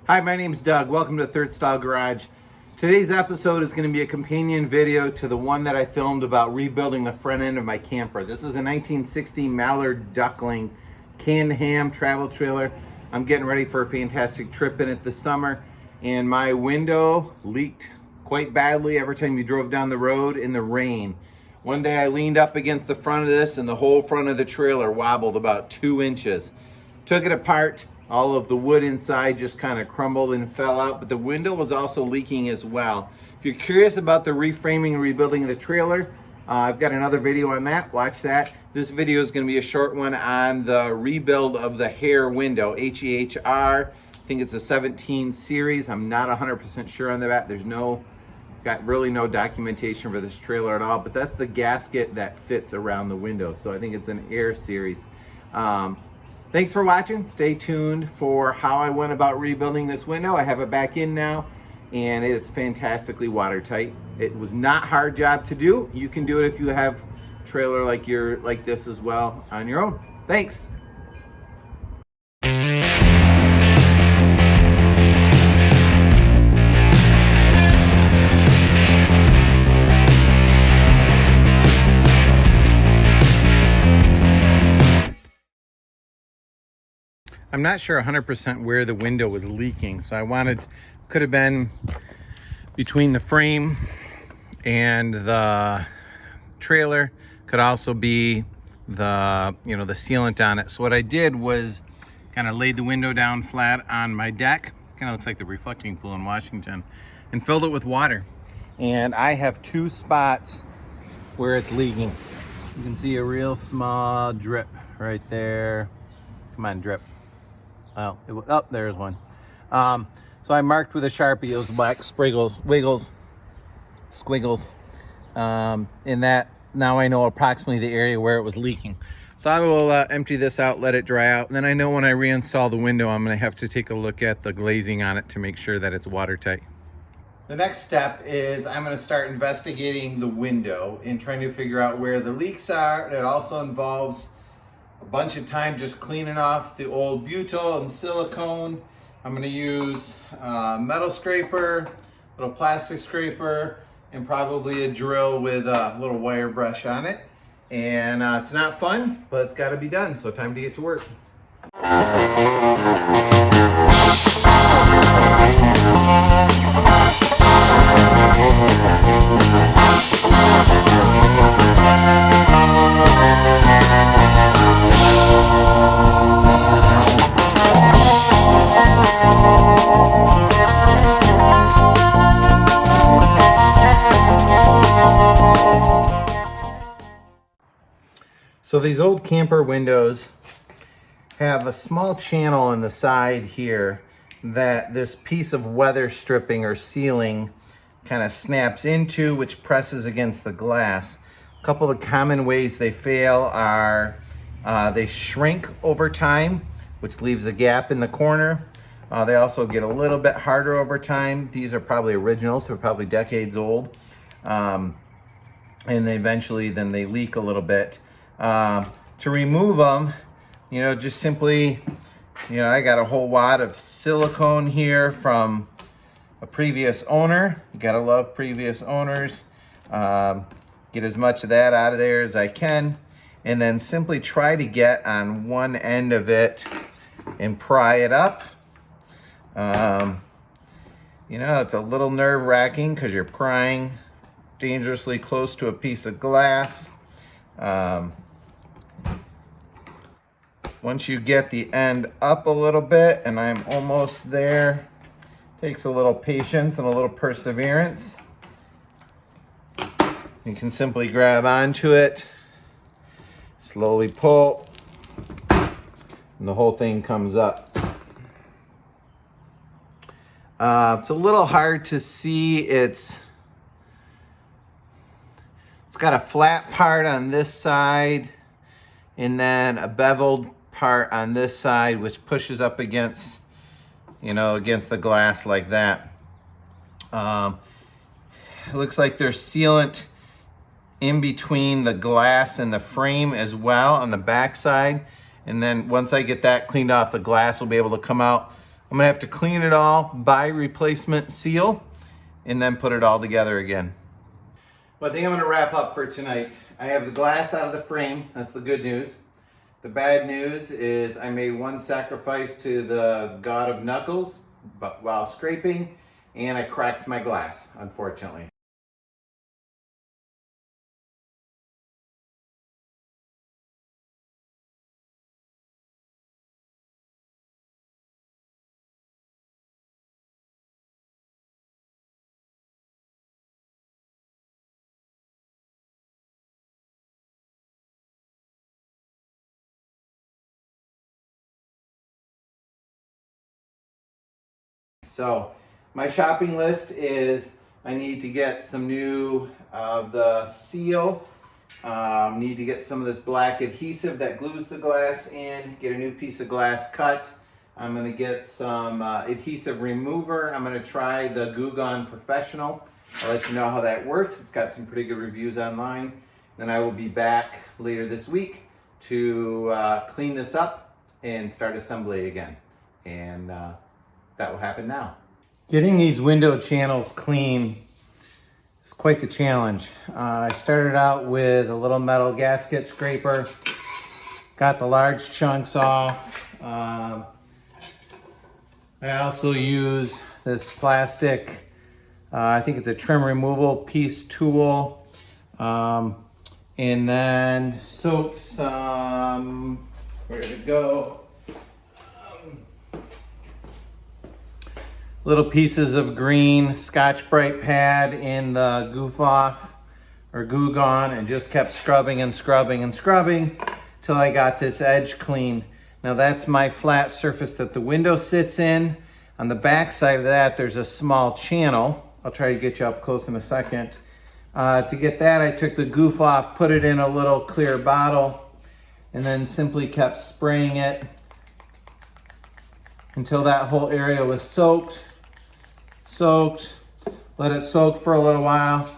Hi, my name's Doug. Welcome to Third Style Garage. Today's episode is going to be a companion video to the one that I filmed about rebuilding the front end of my camper. This is a 1960 Mallard Duckling canned ham travel trailer. I'm getting ready for a fantastic trip in it this summer, and my window leaked quite badly every time you drove down the road in the rain. One day I leaned up against the front of this and the whole front of the trailer wobbled about 2 inches. Took it apart. All of the wood inside just kind of crumbled and fell out, but the window was also leaking as well. If you're curious about the reframing and rebuilding of the trailer, I've got another video on that. Watch that. This video is going to be a short one on the rebuild of the Hehr window, H-E-H-R. I think it's a 17 series. I'm not 100% sure on that. There's got really no documentation for this trailer at all, but that's the gasket that fits around the window. So I think it's an Hehr series. Thanks for watching. Stay tuned for how I went about rebuilding this window. I have it back in now, and it is fantastically watertight. It was not a hard job to do. You can do it if you have a trailer like this as well on your own. Thanks. I'm not sure 100% where the window was leaking, so I could have been between the frame and the trailer, could also be the the sealant on it. So what I did was kind of laid the window down flat on my deck, kind of looks like the reflecting pool in Washington, and filled it with water. And I have 2 spots where it's leaking. You can see a real small drip right there. Come on, drip. Well, there's one. So I marked with a Sharpie those black squiggles. In that, now I know approximately the area where it was leaking. So I will empty this out, let it dry out, and then I know when I reinstall the window, I'm gonna have to take a look at the glazing on it to make sure that it's watertight. The next step is I'm gonna start investigating the window and trying to figure out where the leaks are. It also involves a bunch of time just cleaning off the old butyl and silicone. I'm going to use a metal scraper, a little plastic scraper, and probably a drill with a little wire brush on it. And it's not fun, but it's got to be done, so time to get to work. So these old camper windows have a small channel on the side here that this piece of weather stripping or sealing kind of snaps into, which presses against the glass. A couple of common ways they fail are they shrink over time, which leaves a gap in the corner. They also get a little bit harder over time. These are probably originals, so they're probably decades old. And they eventually then they leak a little bit. To remove them, just simply, I got a whole wad of silicone here from a previous owner. You gotta love previous owners. Get as much of that out of there as I can, and then simply try to get on one end of it and pry it up. It's a little nerve-wracking because you're prying dangerously close to a piece of glass. Once you get the end up a little bit, and I'm almost there, takes a little patience and a little perseverance. You can simply grab onto it, slowly pull, and the whole thing comes up. It's a little hard to see. It's got a flat part on this side and then a beveled part on this side, which pushes up against, against the glass like that. It looks like there's sealant in between the glass and the frame as well on the back side. And then once I get that cleaned off, the glass will be able to come out. I'm I'm gonna have to clean it all, buy replacement seal, and then put it all together again. Well, I think I'm gonna wrap up for tonight. I have the glass out of the frame, that's the good news. The bad news is I made one sacrifice to the god of knuckles but while scraping, and I cracked my glass, unfortunately. So my shopping list is I need to get some new the seal, need to get some of this black adhesive that glues the glass in, get a new piece of glass cut. I'm going to get some adhesive remover. I'm going to try the Goo Gone Professional. I'll let you know how that works. It's got some pretty good reviews online. Then I will be back later this week to clean this up and start assembly again. And that will happen now. Getting these window channels clean is quite the challenge. I started out with a little metal gasket scraper, got the large chunks off. I also used this plastic, I think it's a trim removal piece tool, and then soaked some, where did it go? Little pieces of green Scotch-Brite pad in the goof off or Goo Gone, and just kept scrubbing and scrubbing and scrubbing till I got this edge clean. Now that's my flat surface that the window sits in. On the back side of that, there's a small channel. I'll try to get you up close in a second. To get that, I took the goof off, put it in a little clear bottle, and then simply kept spraying it until that whole area was soaked. Let it soak for a little while.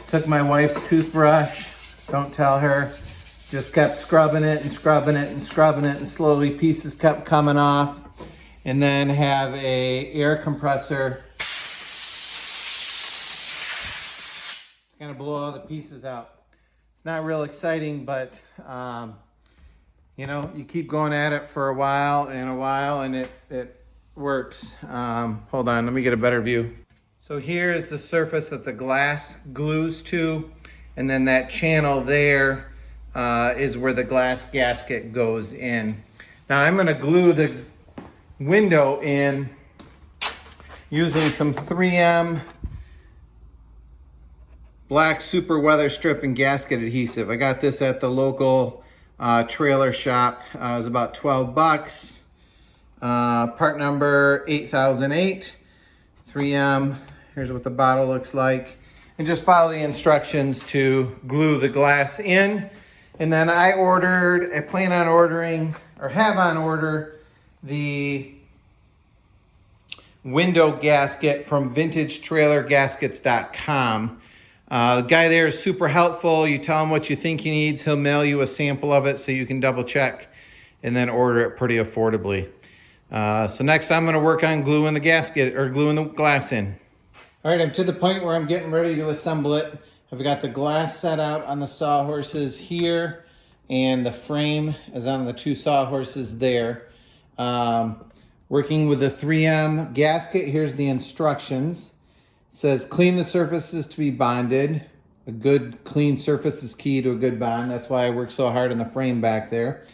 Took my wife's toothbrush, don't tell her, just kept scrubbing it and scrubbing it and scrubbing it, and slowly pieces kept coming off. And then have a air compressor kind of blow all the pieces out. It's not real exciting, but you know, you keep going at it for a while and it works. Hold on, let me get a better view. So here is the surface that the glass glues to, and then that channel there is where the glass gasket goes in. Now I'm going to glue the window in using some 3M black super weather strip and gasket adhesive. I got this at the local trailer shop. It was about 12 bucks. Part number 8008. 3M. Here's what the bottle looks like. And just follow the instructions to glue the glass in. And then I plan on ordering, or have on order, the window gasket from vintagetrailergaskets.com. The guy there is super helpful. You tell him what you think he needs. He'll mail you a sample of it so you can double check and then order it pretty affordably. So next I'm going to work on gluing the gasket, or gluing the glass in. All right, I'm to the point where I'm getting ready to assemble it. I've got the glass set out on the sawhorses here, and the frame is on the two sawhorses there. Working with the 3M gasket, here's the instructions. It says clean the surfaces to be bonded. A good clean surface is key to a good bond. That's why I work so hard on the frame back there.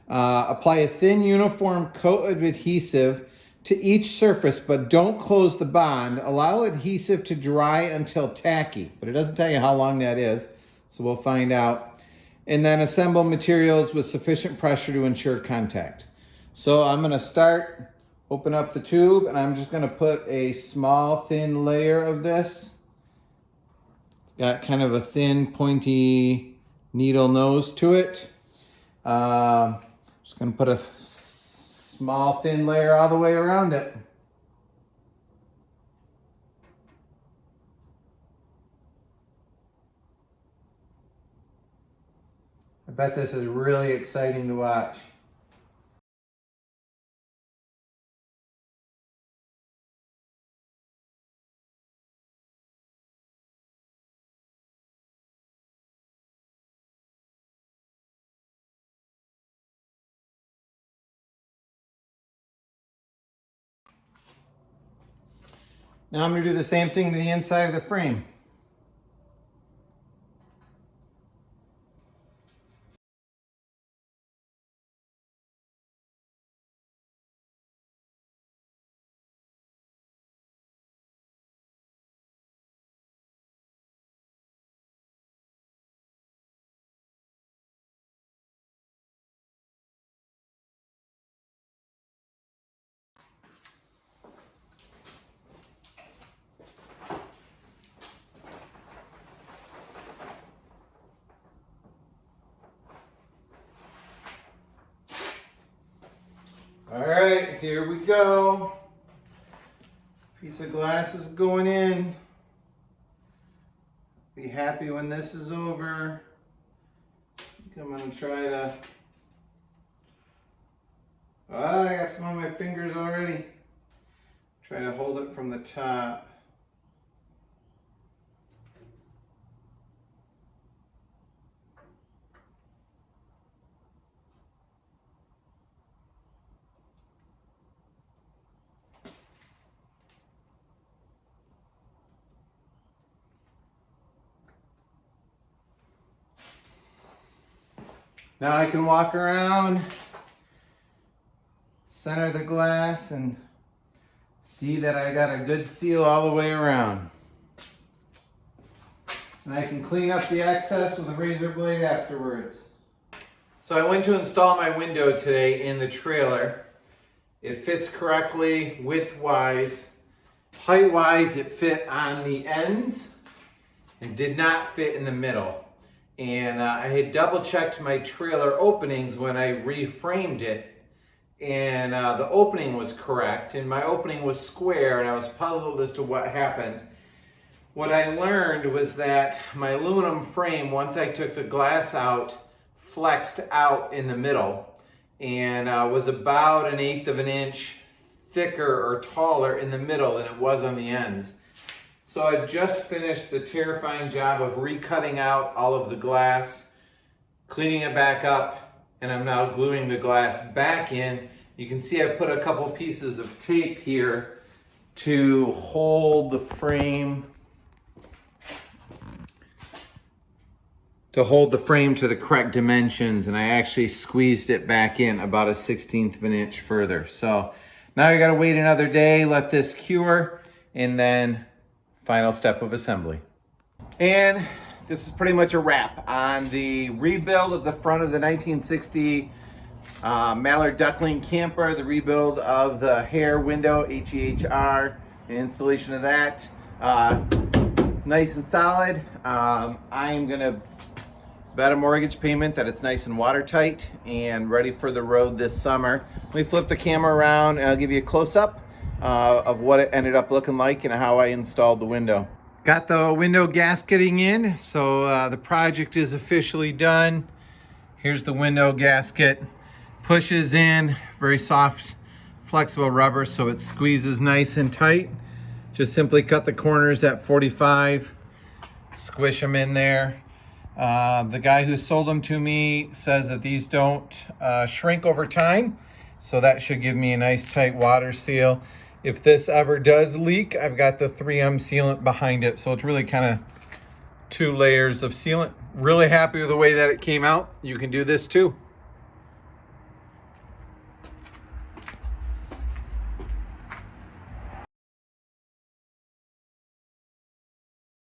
Apply a thin uniform coat of adhesive to each surface, but don't close the bond. Allow adhesive to dry until tacky, but it doesn't tell you how long that is, so we'll find out. And then assemble materials with sufficient pressure to ensure contact. So I'm going to start, open up the tube, and I'm just going to put a small thin layer of this. It's got kind of a thin pointy needle nose to it. Just going to put a small thin layer all the way around it. I bet this is really exciting to watch. Now I'm going to do the same thing to the inside of the frame. All right, here we go. Piece of glass is going in. Be happy when this is over. I'm gonna try to, I got some on my fingers already. Try to hold it from the top. Now I can walk around, center the glass, and see that I got a good seal all the way around. And I can clean up the excess with a razor blade afterwards. So I went to install my window today in the trailer. It fits correctly width-wise. Height-wise, it fit on the ends and did not fit in the middle. And I had double checked my trailer openings when I reframed it, and the opening was correct, and my opening was square, and I was puzzled as to what happened. What I learned was that my aluminum frame, once I took the glass out, flexed out in the middle and was about 1/8 of an inch thicker or taller in the middle than it was on the ends. So I've just finished the terrifying job of recutting out all of the glass, cleaning it back up, and I'm now gluing the glass back in. You can see I put a couple pieces of tape here to hold the frame, to the correct dimensions, and I actually squeezed it back in about 1/16 of an inch further. So now you gotta wait another day, let this cure, and then final step of assembly. And this is pretty much a wrap on the rebuild of the front of the 1960 Mallard Duckling camper, the rebuild of the Hehr window, H-E-H-R, and installation of that. Nice and solid. I am gonna bet a mortgage payment that it's nice and watertight and ready for the road this summer. Let me flip the camera around and I'll give you a close-up of what it ended up looking like and how I installed the window. Got the window gasketing in, so the project is officially done. Here's the window gasket. Pushes in, very soft, flexible rubber, so it squeezes nice and tight. Just simply cut the corners at 45, squish them in there. The guy who sold them to me says that these don't shrink over time, so that should give me a nice tight water seal. If this ever does leak, I've got the 3M sealant behind it, so it's really kind of 2 layers of sealant. Really happy with the way that it came out. You can do this too.